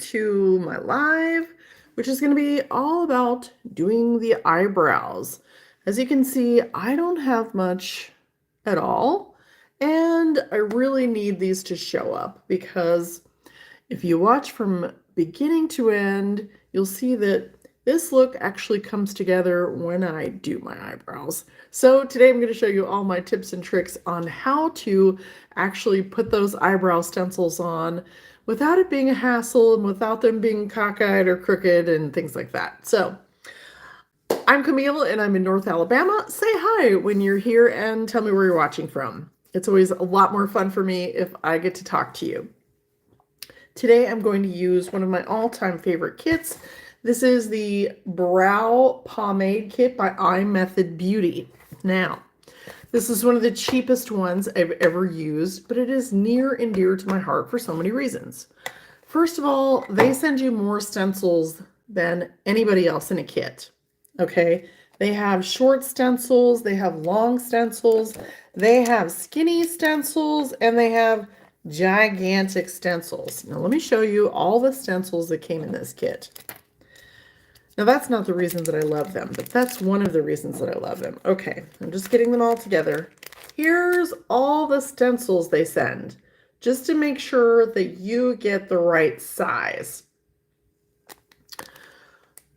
to my live, which is going to be all about doing the eyebrows. As you can see, I don't have much at all, and I really need these to show up because if you watch from beginning to end, you'll see that this look actually comes together when I do my eyebrows. So today I'm going to show you all my tips and tricks on how to actually put those eyebrow stencils on without it being a hassle and without them being cockeyed or crooked and things like that. So I'm Camille and I'm in North Alabama. Say hi when you're here and tell me where you're watching from. It's always a lot more fun for me if I get to talk to you. Today I'm going to use one of my all-time favorite kits. This is the Brow Pomade Kit by iMethod Beauty. Now, this is one of the cheapest ones I've ever used, but it is near and dear to my heart for so many reasons. First of all, they send you more stencils than anybody else in a kit. Okay, they have short stencils, they have long stencils, they have skinny stencils, and they have gigantic stencils. Now let me show you all the stencils that came in this kit. Now that's not the reason that I love them, but that's one of the reasons that I love them. Okay, I'm just getting them all together. Here's all the stencils they send, just to make sure that you get the right size.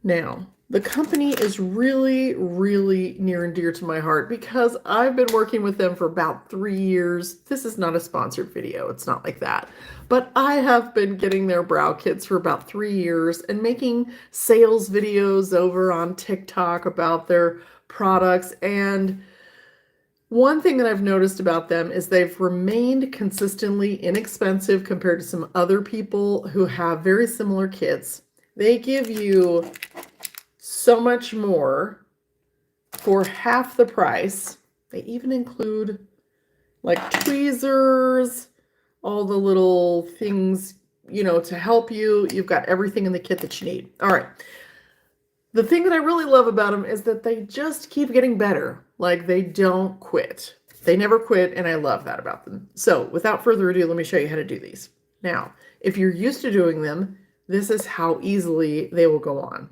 Now, the company is really, really near and dear to my heart because I've been working with them for about 3 years. This is not a sponsored video. It's not like that. But I have been getting their brow kits for about 3 years and making sales videos over on TikTok about their products. And one thing that I've noticed about them is they've remained consistently inexpensive compared to some other people who have very similar kits. They give you so much more for half the price. They even include like tweezers, all the little things, you know, to help you. You've got everything in the kit that you need. All right. The thing that I really love about them is that they just keep getting better. Like they don't quit. They never quit, and I love that about them. So without further ado, let me show you how to do these. Now, if you're used to doing them, this is how easily they will go on.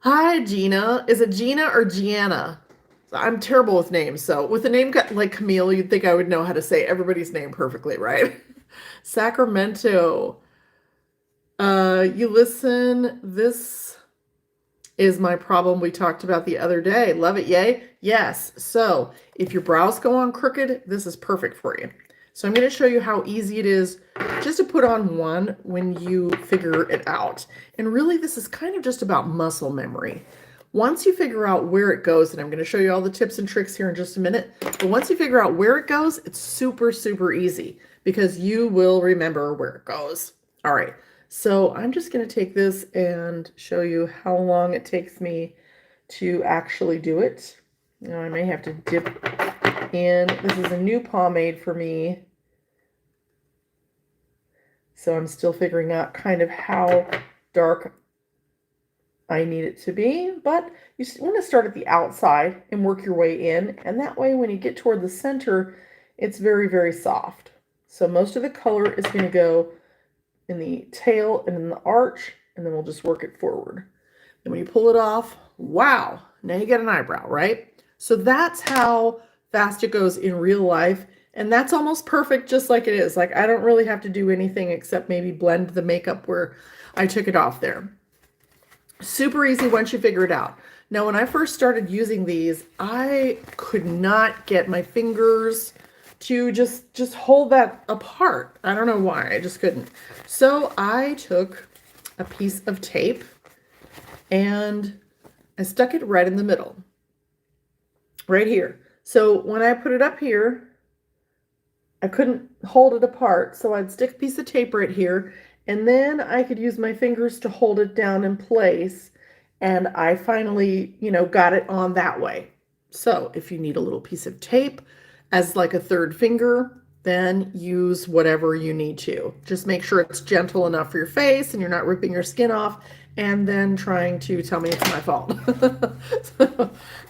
Hi, Gina. Is it Gina or Gianna? I'm terrible with names, so with a name like Camille, you'd think I would know how to say everybody's name perfectly, right? Sacramento. You listen, this is my problem we talked about the other day. Love it, yay? Yes. So if your brows go on crooked, this is perfect for you. So I'm going to show you how easy it is just to put on one when you figure it out. And really, this is kind of just about muscle memory. Once you figure out where it goes, and I'm going to show you all the tips and tricks here in just a minute, but once you figure out where it goes, it's super, super easy because you will remember where it goes. All right, so I'm just going to take this and show you how long it takes me to actually do it. Now, I may have to dip in. This is a new pomade for me, so I'm still figuring out kind of how dark I need it to be, but you want to start at the outside and work your way in, and that way when you get toward the center, it's very, very soft. So most of the color is going to go in the tail and in the arch, and then we'll just work it forward. And when you pull it off, wow, now you get an eyebrow, right? So that's how fast it goes in real life. And that's almost perfect just like it is. Like I don't really have to do anything except maybe blend the makeup where I took it off there. Super easy once you figure it out. Now when I first started using these, I could not get my fingers to just hold that apart. I don't know why, I just couldn't. So I took a piece of tape and I stuck it right in the middle. Right here. So when I put it up here, I couldn't hold it apart, so I'd stick a piece of tape right here, and then I could use my fingers to hold it down in place, and I finally, you know, got it on that way. So if you need a little piece of tape as like a third finger, then use whatever you need to. Just make sure it's gentle enough for your face and you're not ripping your skin off and then trying to tell me it's my fault.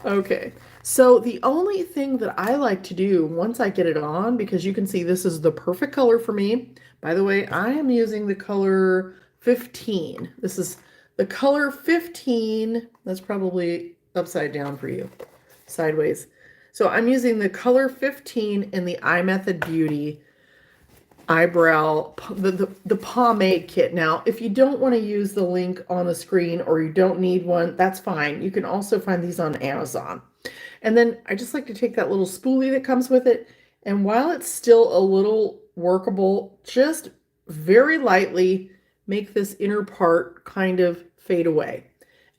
Okay, So the only thing that I like to do once I get it on, because you can see this is the perfect color for me. By the way, I am using the color 15. This is the color 15. That's probably upside down for you, sideways. So I'm using the color 15 in the iMethod Beauty eyebrow, the pomade kit. Now, if you don't want to use the link on the screen or you don't need one, that's fine. You can also find these on Amazon. And then I just like to take that little spoolie that comes with it, and while it's still a little workable, just very lightly make this inner part kind of fade away.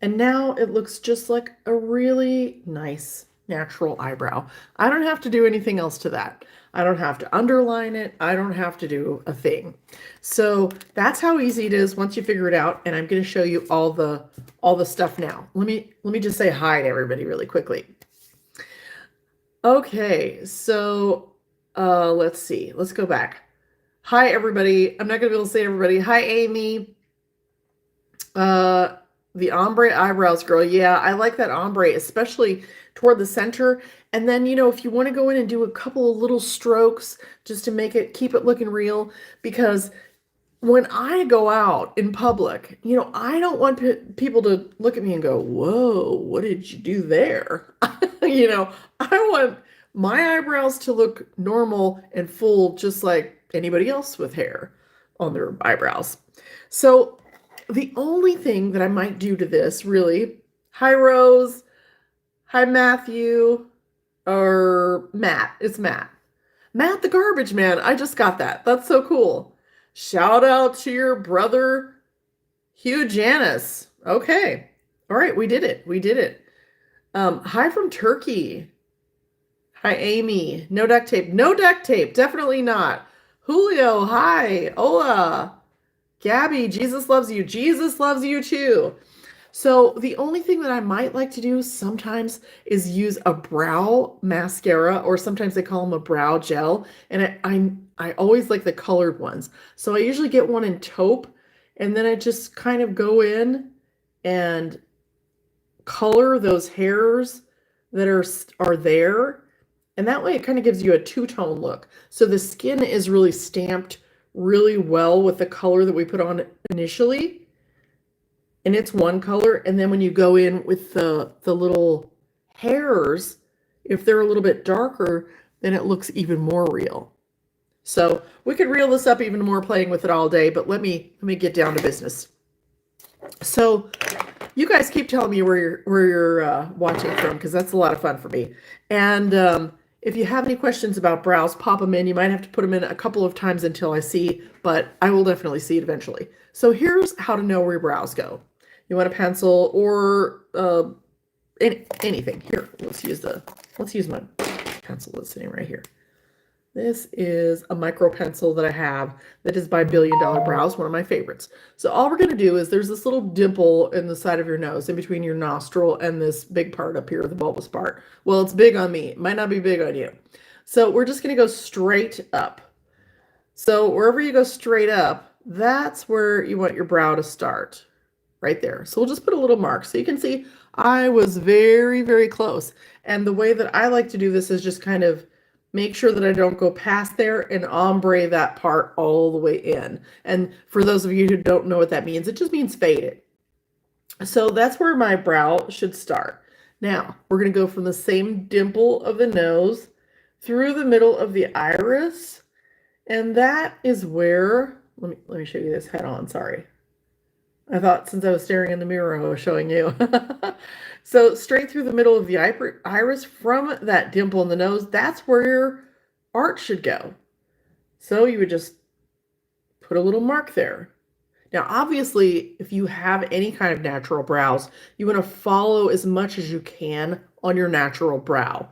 And now it looks just like a really nice natural eyebrow. I don't have to do anything else to that. I don't have to underline it. I don't have to do a thing. So that's how easy it is once you figure it out. And I'm going to show you all the stuff now. Let me just say hi to everybody really quickly. Okay, so let's see. Let's go back. Hi everybody. I'm not going to be able to say everybody. Hi Amy. The ombre eyebrows, girl. Yeah, I like that ombre, especially toward the center. And then, you know, if you want to go in and do a couple of little strokes just to make it, keep it looking real, because when I go out in public, you know, I don't want people to look at me and go, whoa, what did you do there? You know, I want my eyebrows to look normal and full, just like anybody else with hair on their eyebrows. So the only thing that I might do to this, really, hi Rose, hi Matthew, or Matt, it's Matt. Matt the garbage man, I just got that. That's so cool. Shout out to your brother, Hugh Janis. Okay. All right, we did it. We did it. Hi from Turkey. Hi, Amy. No duct tape. No duct tape. Definitely not. Julio, hi. Hola. Gabby, Jesus loves you. Jesus loves you too. So the only thing that I might like to do sometimes is use a brow mascara, or sometimes they call them a brow gel. And I always like the colored ones. So I usually get one in taupe, and then I just kind of go in and color those hairs that are there. And that way it kind of gives you a two-tone look. So the skin is really stamped really well with the color that we put on initially. And it's one color. And then when you go in with the little hairs, if they're a little bit darker, then it looks even more real. So we could reel this up even more playing with it all day, but let me get down to business. So you guys keep telling me where you're watching from, because that's a lot of fun for me. And if you have any questions about brows, pop them in. You might have to put them in a couple of times until I see, but I will definitely see it eventually. So here's how to know where your brows go. You want a pencil or anything. Here, let's use my pencil that's sitting right here. This is a micro pencil that I have that is by Billion Dollar Brows, one of my favorites. So all we're going to do is there's this little dimple in the side of your nose, in between your nostril and this big part up here, the bulbous part. Well, it's big on me. It might not be big on you. So we're just going to go straight up. So wherever you go straight up, that's where you want your brow to start, right there. So we'll just put a little mark. So you can see I was very, very close. And the way that I like to do this is just kind of make sure that I don't go past there and ombre that part all the way in. And for those of you who don't know what that means, it just means fade it. So that's where my brow should start. Now, we're going to go from the same dimple of the nose through the middle of the iris. And that is where, let me show you this head on, sorry. I thought since I was staring in the mirror, I was showing you. So straight through the middle of the iris from that dimple in the nose, that's where your art should go. So you would just put a little mark there. Now, obviously, if you have any kind of natural brows, you want to follow as much as you can on your natural brow.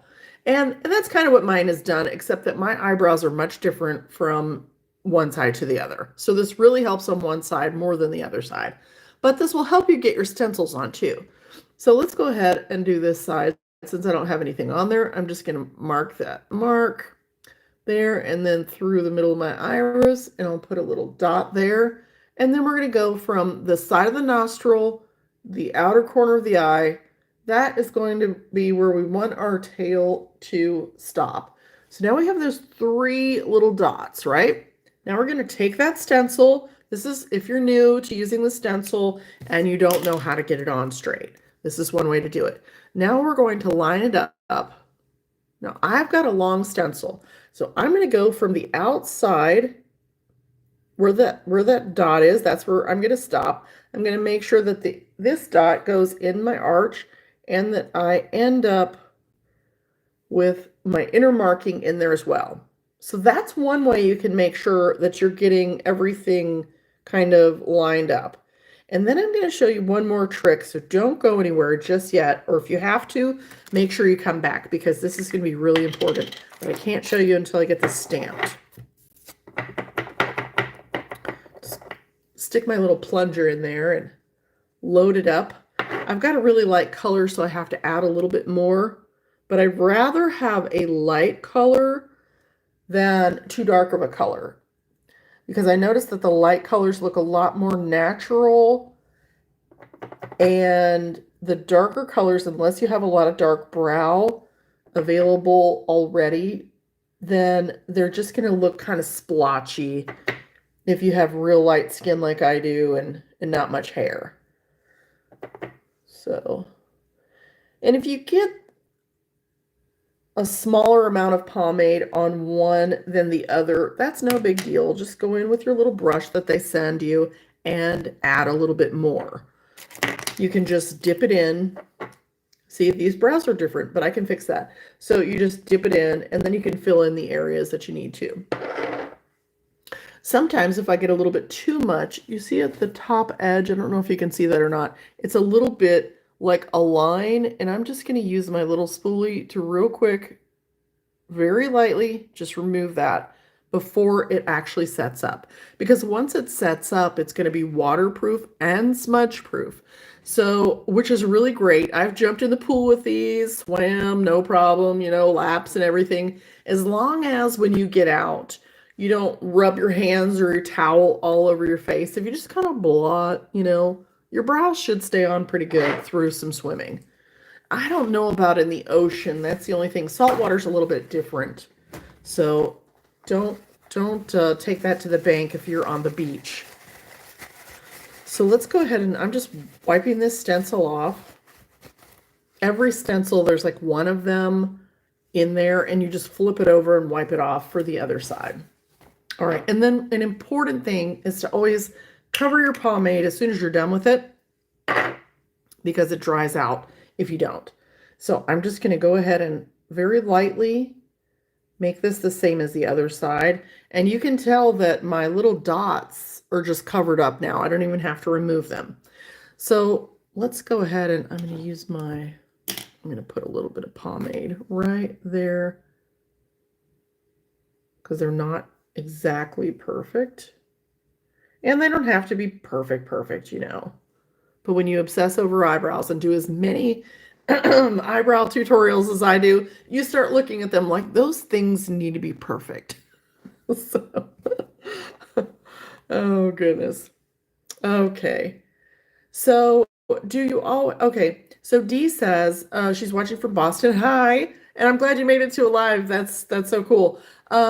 And that's kind of what mine has done, except that my eyebrows are much different from one side to the other. So this really helps on one side more than the other side. But this will help you get your stencils on too. So let's go ahead and do this side. Since I don't have anything on there, I'm just going to mark that mark there and then through the middle of my iris, and I'll put a little dot there. And then we're going to go from the side of the nostril, the outer corner of the eye, that is going to be where we want our tail to stop. So now we have those 3 little dots, right? Now we're going to take that stencil. This is if you're new to using the stencil and you don't know how to get it on straight. This is one way to do it. Now we're going to line it up. Now I've got a long stencil, so I'm going to go from the outside where that dot is. That's where I'm going to stop. I'm going to make sure that this dot goes in my arch and that I end up with my inner marking in there as well. So that's one way you can make sure that you're getting everything kind of lined up. And then I'm going to show you one more trick, so don't go anywhere just yet, or if you have to, make sure you come back because this is going to be really important. But I can't show you until I get this stamped. Just stick my little plunger in there and load it up. I've got a really light color, so I have to add a little bit more, but I'd rather have a light color than too dark of a color, because I noticed that the light colors look a lot more natural, and the darker colors, unless you have a lot of dark brow available already, then they're just going to look kind of splotchy if you have real light skin like I do and not much hair. So, and if you get a smaller amount of pomade on one than the other, that's no big deal. Just go in with your little brush that they send you and add a little bit more. You can just dip it in. See, these brows are different, but I can fix that. So you just dip it in and then you can fill in the areas that you need to. Sometimes if I get a little bit too much, you see at the top edge, I don't know if you can see that or not, it's a little bit like a line, and I'm just going to use my little spoolie to real quick, very lightly, just remove that before it actually sets up. Because once it sets up, it's going to be waterproof and smudge proof. So, which is really great. I've jumped in the pool with these, swam, no problem, you know, laps and everything. As long as when you get out, you don't rub your hands or your towel all over your face. If you just kind of blot, you know, your brows should stay on pretty good through some swimming. I don't know about in the ocean. That's the only thing. Salt water's a little bit different. So don't take that to the bank if you're on the beach. So let's go ahead and I'm just wiping this stencil off. Every stencil, there's like one of them in there, and you just flip it over and wipe it off for the other side. All right, and then an important thing is to always cover your pomade as soon as you're done with it, because it dries out if you don't. So I'm just going to go ahead and very lightly make this the same as the other side. And you can tell that my little dots are just covered up now. I don't even have to remove them. So let's go ahead and I'm going to use I'm going to put a little bit of pomade right there, because they're not exactly perfect. And they don't have to be perfect, you know. But when you obsess over eyebrows and do as many eyebrow tutorials as I do, you start looking at them like those things need to be perfect. So, oh goodness. Okay. So okay. So Dee says she's watching from Boston. Hi. And I'm glad you made it to a live. That's so cool.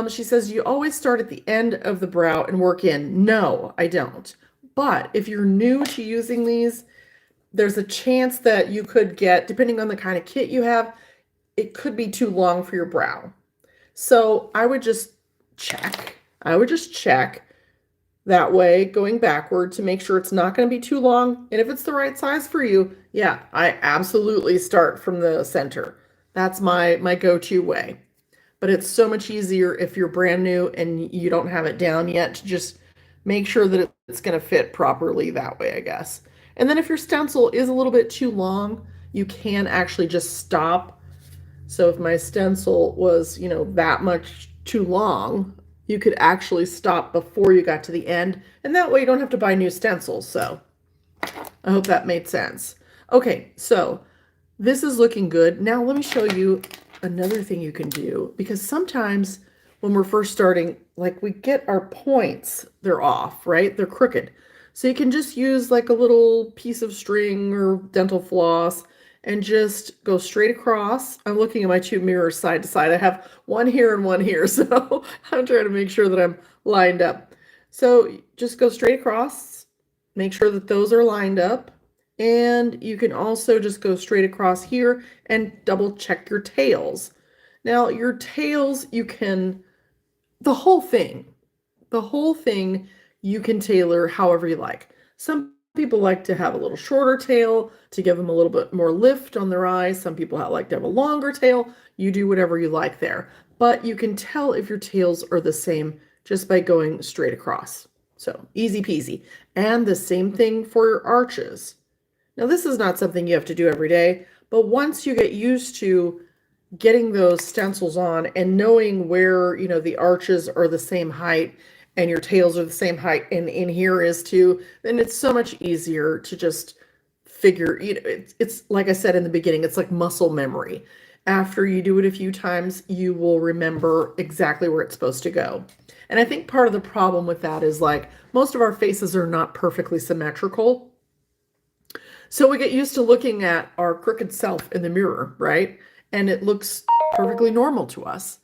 She says, you always start at the end of the brow and work in. No, I don't. But if you're new to using these, there's a chance that you could get, depending on the kind of kit you have, it could be too long for your brow. So I would just check. That way, going backward to make sure it's not going to be too long. And if it's the right size for you, yeah, I absolutely start from the center. That's my go-to way. But it's so much easier if you're brand new and you don't have it down yet to just make sure that it's going to fit properly that way, I guess. And then if your stencil is a little bit too long, you can actually just stop. So if my stencil was, you know, that much too long, you could actually stop before you got to the end. And that way you don't have to buy new stencils. So I hope that made sense. Okay, so this is looking good. Now let me show you another thing you can do, because sometimes when we're first starting, like we get our points, they're off, right? They're crooked. So you can just use like a little piece of string or dental floss and just go straight across. I'm looking at my two mirrors side to side. I have one here and one here, so I'm trying to make sure that I'm lined up. So just go straight across, make sure that those are lined up, and you can also just go straight across here and double check your tails. Now your tails, you can, the whole thing you can tailor however you like. Some people like to have a little shorter tail to give them a little bit more lift on their eyes. Some people like to have a longer tail. You do whatever you like there. But you can tell if your tails are the same just by going straight across. So easy peasy. And the same thing for your arches. Now this is not something you have to do every day, but once you get used to getting those stencils on and knowing where, you know, the arches are the same height and your tails are the same height and in here is too, then it's so much easier to just figure, you know, it's like I said in the beginning, it's like muscle memory. After you do it a few times, you will remember exactly where it's supposed to go. And I think part of the problem with that is, like, most of our faces are not perfectly symmetrical. So we get used to looking at our crooked self in the mirror, right? And it looks perfectly normal to us.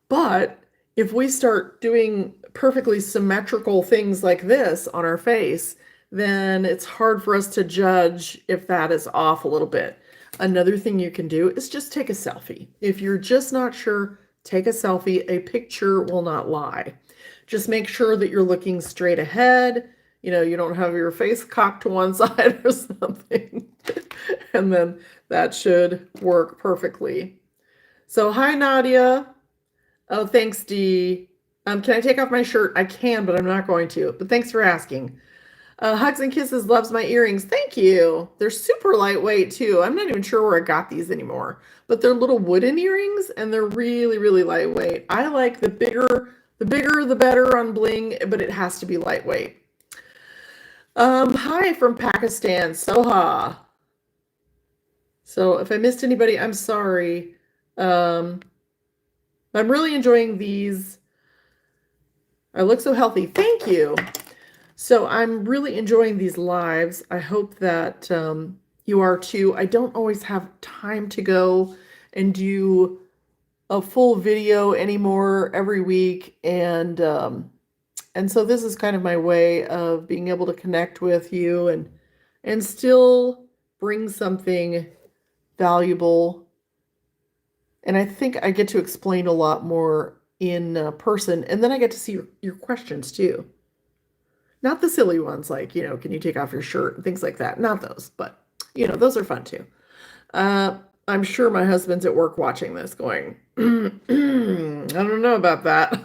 But if we start doing perfectly symmetrical things like this on our face, then it's hard for us to judge if that is off a little bit. Another thing you can do is just take a selfie. If you're just not sure, take a selfie. A picture will not lie. Just make sure that you're looking straight ahead. You know, you don't have your face cocked to one side or something. And then that should work perfectly. So hi, Nadia. Oh, thanks, Dee. Can I take off my shirt? I can, but I'm not going to. But thanks for asking. Hugs and kisses, loves my earrings. Thank you. They're super lightweight too. I'm not even sure where I got these anymore, but they're little wooden earrings and they're really, really lightweight. I like the bigger, the better on bling, but it has to be lightweight. Hi from Pakistan, Soha. So if I missed anybody, I'm sorry. I'm really enjoying these. I look so healthy. Thank you. So I'm really enjoying these lives. I hope that you are too. I don't always have time to go and do a full video anymore every week. And so this is kind of my way of being able to connect with you and still bring something valuable. And I think I get to explain a lot more in person. And then I get to see your questions too. Not the silly ones like, you know, can you take off your shirt and things like that. Not those, but, you know, those are fun too. I'm sure my husband's at work watching this going, I don't know about that.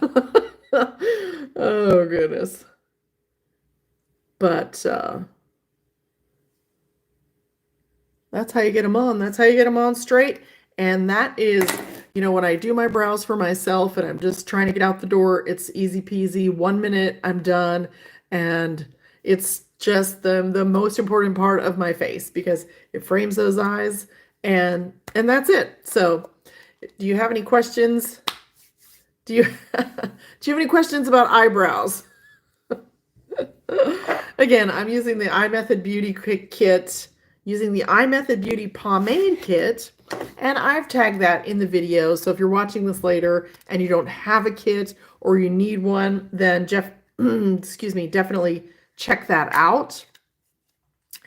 Oh, goodness. But that's how you get them on. That's how you get them on straight. And that is, you know, when I do my brows for myself and I'm just trying to get out the door, it's easy peasy. 1 minute, I'm done. And it's just the most important part of my face because it frames those eyes and that's it. So do you have any questions? Do you have any questions about eyebrows? Again, I'm using the iMethod Beauty Kit, using the iMethod Beauty Pomade Kit, and I've tagged that in the video. So if you're watching this later and you don't have a kit or you need one, then excuse me, definitely check that out.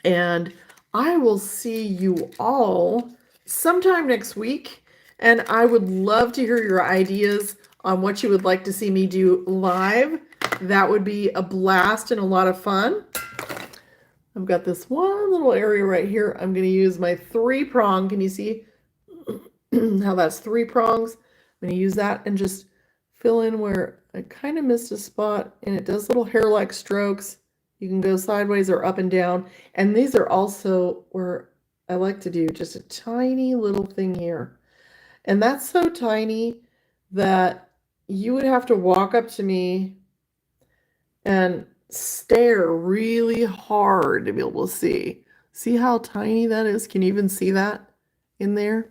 And I will see you all sometime next week. And I would love to hear your ideas on what you would like to see me do live. That would be a blast and a lot of fun. I've got this one little area right here. I'm going to use my 3-prong. Can you see how that's 3 prongs? I'm going to use that and just fill in where I kind of missed a spot, and it does little hair-like strokes. You can go sideways or up and down. And these are also where I like to do just a tiny little thing here. And that's so tiny that you would have to walk up to me and stare really hard to be able to see. See how tiny that is? Can you even see that in there?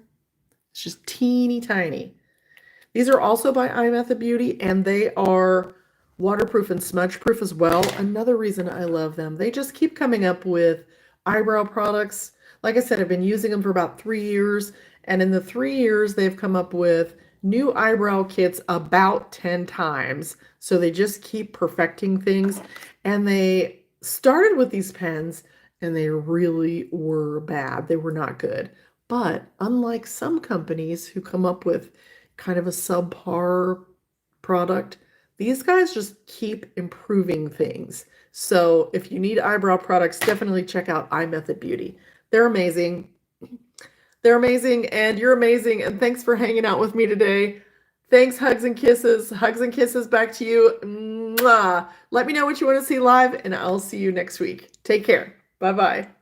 It's just teeny tiny. These are also by iMethod Beauty, and they are waterproof and smudge proof as well. Another reason I love them. They just keep coming up with eyebrow products Like I said, I've been using them for about 3 years, and in the 3 years, they've come up with new eyebrow kits about 10 times. So they just keep perfecting things. And they started with these pens, and they really were bad. They were not good. But unlike some companies who come up with kind of a subpar product, these guys just keep improving things. So if you need eyebrow products, definitely check out iMethod Beauty. They're amazing. They're amazing, and you're amazing. And thanks for hanging out with me today. Thanks, hugs and kisses. Hugs and kisses back to you. Mwah. Let me know what you want to see live, and I'll see you next week. Take care. Bye-bye.